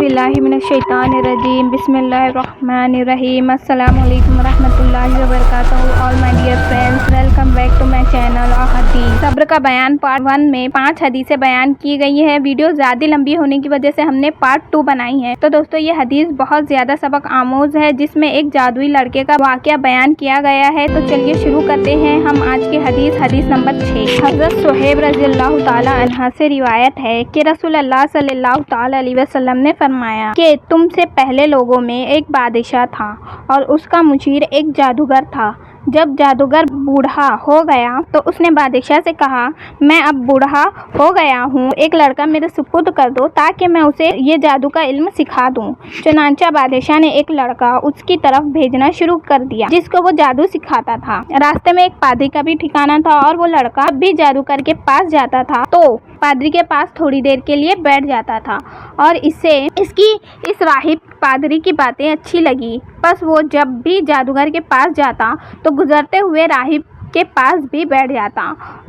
बिस्मिल्लाहिमिनश्शैतानिर्रजीम बिस्मिल्लाहिर्रहमानिर्रहीम अस्सलामुअलैकुम वरहमतुल्लाहि वबरकातुहू। All my dear friends, welcome back to my channel हदीस सब्र का बयान पार्ट 1 में 5 हदीसें बयान की गई है। वीडियो ज़्यादा लंबी होने की वजह से हमने पार्ट 2 बनाई है। तो दोस्तों, ये हदीस बहुत ज़्यादा सबक आमोज है, जिसमें एक जादुई लड़के का वाक़या बयान किया गया है। तो चलिए शुरू करते हैं हम आज की हदीस नंबर 6। हज़रत सुहैब रज़ियल्लाहु ताला अन्हा से रिवायत है कि रसूलुल्लाह सल्लल्लाहु ताला अलैहि वसल्लम ने फरमाया कि तुमसे पहले लोगों में एक बादशाह था और उसका मुशीर एक जादूगर था। जब जादूगर बूढ़ा हो गया तो उसने बादशाह से कहा, मैं अब बूढ़ा हो गया हूँ, एक लड़का मेरे सुपुर्द कर दो ताकि मैं उसे ये जादू का इल्म सिखा दूँ। चुनांचा बादशाह ने एक लड़का उसकी तरफ भेजना शुरू कर दिया जिसको वो जादू सिखाता था। रास्ते में एक पादरी का भी ठिकाना था और वो लड़का भी जादूगर के पास जाता था तो पादरी के पास थोड़ी देर के लिए बैठ जाता था और इस राहिब पादरी की बातें अच्छी लगी। बस वो जब भी जादूगर के पास जाता तो गुजरते हुए राहिब के पास भी बैठ जाता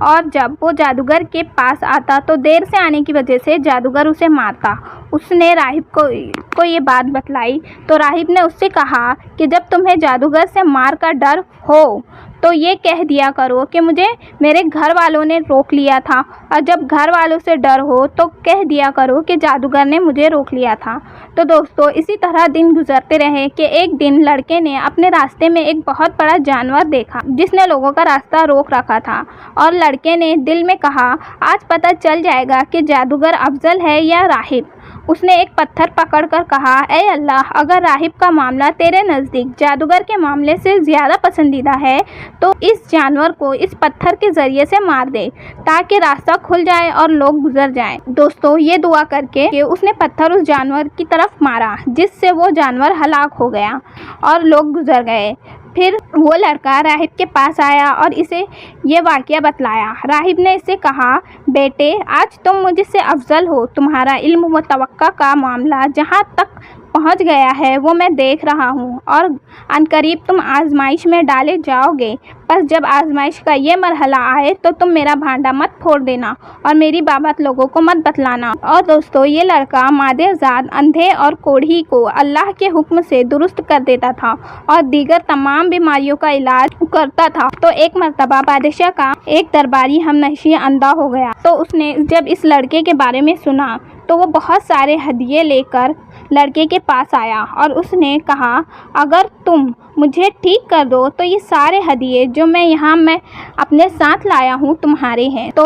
और जब वो जादूगर के पास आता तो देर से आने की वजह से जादूगर उसे मारता। उसने राहिब को ये बात बतलाई तो राहिब ने उससे कहा कि जब तुम्हें जादूगर से मार का डर हो तो ये कह दिया करो कि मुझे मेरे घर वालों ने रोक लिया था, और जब घर वालों से डर हो तो कह दिया करो कि जादूगर ने मुझे रोक लिया था। तो दोस्तों, इसी तरह दिन गुजरते रहे कि एक दिन लड़के ने अपने रास्ते में एक बहुत बड़ा जानवर देखा जिसने लोगों का रास्ता रोक रखा था और लड़के ने दिल में कहा, आज पता चल जाएगा कि जादूगर अफजल है या राहिब। उसने एक पत्थर पकड़कर कहा, ऐ अल्लाह, अगर राहिब का मामला तेरे नज़दीक जादूगर के मामले से ज़्यादा पसंदीदा है तो इस जानवर को इस पत्थर के ज़रिए से मार दे ताकि रास्ता खुल जाए और लोग गुजर जाएं। दोस्तों, ये दुआ करके कि उसने पत्थर उस जानवर की तरफ मारा जिससे वो जानवर हलाक हो गया और लोग गुजर गए। फिर वो लड़का राहिब के पास आया और इसे ये वाक़या बतलाया। राहिब ने इससे कहा, बेटे, आज तुम मुझसे अफजल हो, तुम्हारा इल्म व तवक्का का मामला जहाँ तक पहुँच गया है वो मैं देख रहा हूँ और अनकरीब तुम आजमाइश में डाले जाओगे। बस जब आजमाइश का ये मरहला आए तो तुम मेरा भांडा मत फोड़ देना और मेरी बाबत लोगों को मत बतलाना। और दोस्तों, ये लड़का मादेजाद, अंधे और कोढ़ी को अल्लाह के हुक्म से दुरुस्त कर देता था और दीगर तमाम बीमारियों का इलाज करता था। तो एक मर्तबा बादशाह का एक दरबारी हमनशी अंधा हो गया तो उसने जब इस लड़के के बारे में सुना तो वो बहुत सारे हदिये लेकर लड़के के पास आया और उसने कहा, अगर तुम मुझे ठीक कर दो तो ये सारे हदिये जो मैं अपने साथ लाया हूँ तुम्हारे हैं। तो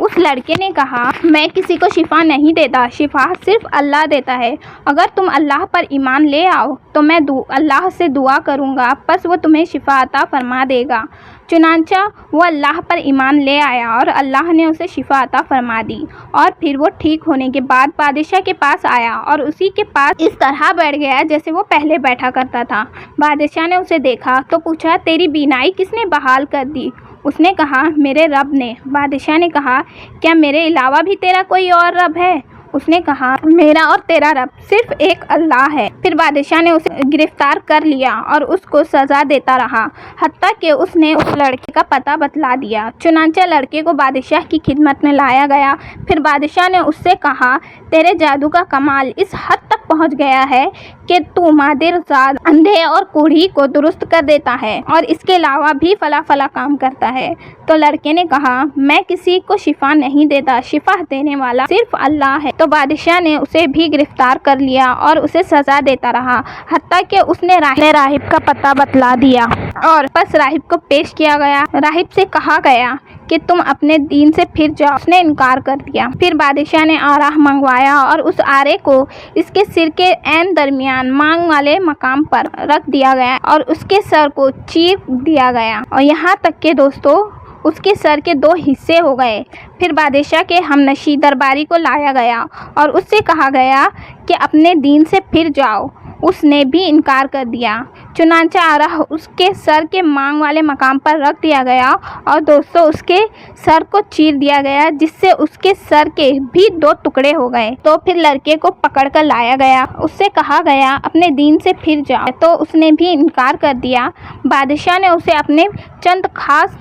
उस लड़के ने कहा, मैं किसी को शिफा नहीं देता, शिफा सिर्फ अल्लाह देता है। अगर तुम अल्लाह पर ईमान ले आओ तो मैं अल्लाह से दुआ करूँगा, बस वो तुम्हें शिफा अता फरमा देगा। चुनांचा वो अल्लाह पर ईमान ले आया और अल्लाह ने उसे शिफा अता फरमा दी और फिर वो ठीक होने के बाद बादशाह के पास आया और उसी के पास इस तरह बैठ गया जैसे वो पहले बैठा करता था। बादशाह ने उसे देखा तो पूछा, तेरी बीनाई किसने बहाल कर दी? उसने कहा, मेरे रब ने। बादशाह ने कहा, क्या मेरे अलावा भी तेरा कोई और रब है? उसने कहा, मेरा और तेरा रब सिर्फ एक अल्लाह है। फिर बादशाह ने उसे गिरफ्तार कर लिया और उसको सज़ा देता रहा हत्ता कि उसने उस लड़के का पता बतला दिया। चुनांचा लड़के को बादशाह की खिदमत में लाया गया। फिर बादशाह ने उससे कहा, तेरे जादू का कमाल इस हद तक पहुंच गया है कि तू मादेरजाद, अंधे और कोढ़ी को दुरुस्त कर देता है और इसके अलावा भी फला काम करता है। तो लड़के ने कहा, मैं किसी को शिफा नहीं देता, शिफा देने वाला सिर्फ अल्लाह है। तो बादशाह ने उसे भी गिरफ्तार कर लिया और उसे सज़ा देता रहा हत्ता कि उसने राहिब का पता बतला दिया और बस राहिब को पेश किया गया। राहिब से कहा गया कि तुम अपने दीन से फिर जाओ। उसने इनकार कर दिया। फिर बादशाह ने आरा मंगवाया और उस आरे को इसके सिर के ऐन दरमियान मांग वाले मकाम पर रख दिया गया और उसके सर को चीर दिया गया और यहाँ तक कि दोस्तों उसके सर के 2 हिस्से हो गए। फिर बादशाह के हमनशी दरबारी को लाया गया और उससे कहा गया कि अपने दीन से फिर जाओ। उसने भी इनकार कर दिया। चुनांचा आरा उसके सर के मांग वाले मकाम पर रख दिया गया और दोस्तों उसके सर को चीर दिया गया, जिससे उसके सर के भी 2 टुकड़े हो गए। तो फिर लड़के को पकड़कर लाया गया, उससे कहा गया अपने दीन से फिर जाओ, तो उसने भी इनकार कर दिया। बादशाह ने उसे अपने चंद खास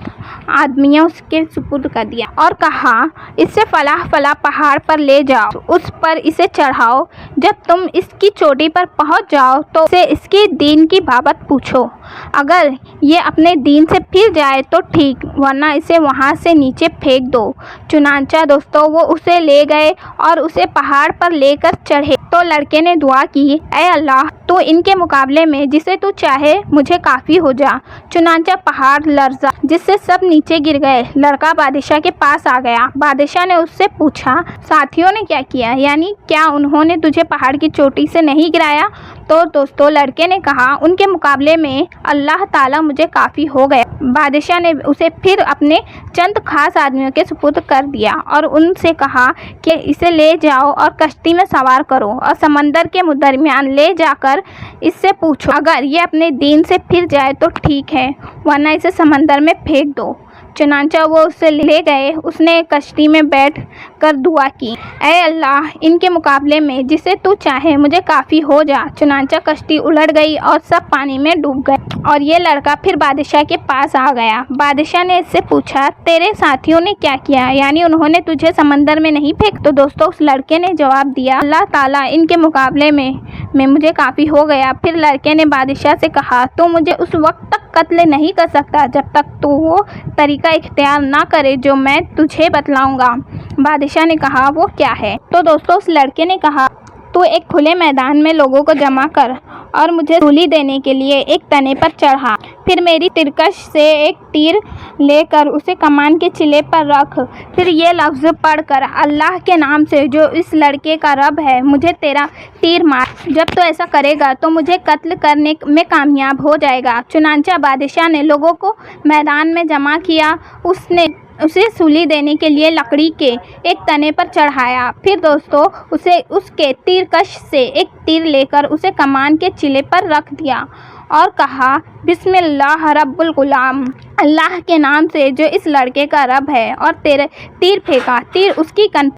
आदमियों के सुपुर्द कर दिया और कहा, इसे फलाह फलाह पहाड़ पर ले जाओ, उस पर इसे चढ़ाओ। जब तुम इसकी चोटी पर पहुंच जाओ तो इसे इसके दीन की बाबत पूछो। अगर ये अपने दीन से फिर जाए तो ठीक, वरना इसे वहां से नीचे फेंक दो। चुनांचा दोस्तों वो उसे ले गए और उसे पहाड़ पर लेकर चढ़े। तो लड़के ने दुआ की, ऐ अल्लाह, तू इनके मुकाबले में जिसे तू चाहे मुझे काफ़ी हो जा। चुनांचा पहाड़ लर्जा, जिससे सब नीचे गिर गए। लड़का बादशाह के पास आ गया। बादशाह ने उससे पूछा, साथियों ने क्या किया, यानी क्या उन्होंने तुझे पहाड़ की चोटी से नहीं गिराया? तो दोस्तों लड़के ने कहा, उनके मुकाबले में अल्लाह ताला मुझे काफ़ी हो गया। बादशाह ने उसे फिर अपने चंद खास आदमियों के सुपुर्द कर दिया और उनसे कहा कि इसे ले जाओ और कश्ती में सवार करो और समंदर के दरमियान ले जाकर इससे पूछो। अगर ये अपने दीन से फिर जाए तो ठीक है, वरना इसे समंदर में फेंक दो। चुनांचा वो उसे ले गए। उसने कश्ती में बैठ कर दुआ की, ऐ अल्लाह, इनके मुकाबले में जिसे तू चाहे मुझे काफ़ी हो जा। चुनांचा कश्ती उलट गई और सब पानी में डूब गए और ये लड़का फिर बादशाह के पास आ गया। बादशाह ने इससे पूछा, तेरे साथियों ने क्या किया, यानी उन्होंने तुझे समंदर में नहीं फेंक? तो दोस्तों उस लड़के ने जवाब दिया, अल्लाह ताला इनके मुकाबले में मुझे काफ़ी हो गया। फिर लड़के ने बादशाह से कहा, तू मुझे उस वक्त तक कत्ल नहीं कर सकता जब तक तू वो तरीका इख्तियार ना करे जो मैं तुझे बतलाऊंगा। बादशाह ने कहा, वो क्या है? तो दोस्तों उस लड़के ने कहा, तू एक खुले मैदान में लोगों को जमा कर और मुझे सूली देने के लिए एक तने पर चढ़ा। फिर मेरी तिरकश से एक तीर लेकर उसे कमान के चिले पर रख। फिर ये लफ्ज़ पढ़कर, अल्लाह के नाम से जो इस लड़के का रब है, मुझे तेरा तीर मार। जब तो ऐसा करेगा तो मुझे कत्ल करने में कामयाब हो जाएगा। चुनांचा बादशाह ने लोगों को मैदान में जमा किया। उसने उसे सूली देने के लिए लकड़ी के एक तने पर चढ़ाया। फिर दोस्तों उसे उसके तीरकश से एक तीर लेकर उसे कमान के चिले पर रख दिया और कहा, बिस्मिल्लाह रब्बुल गुलाम, अल्लाह के नाम से जो इस लड़के का रब है, और तेरे तीर फेंका। तीर उसकी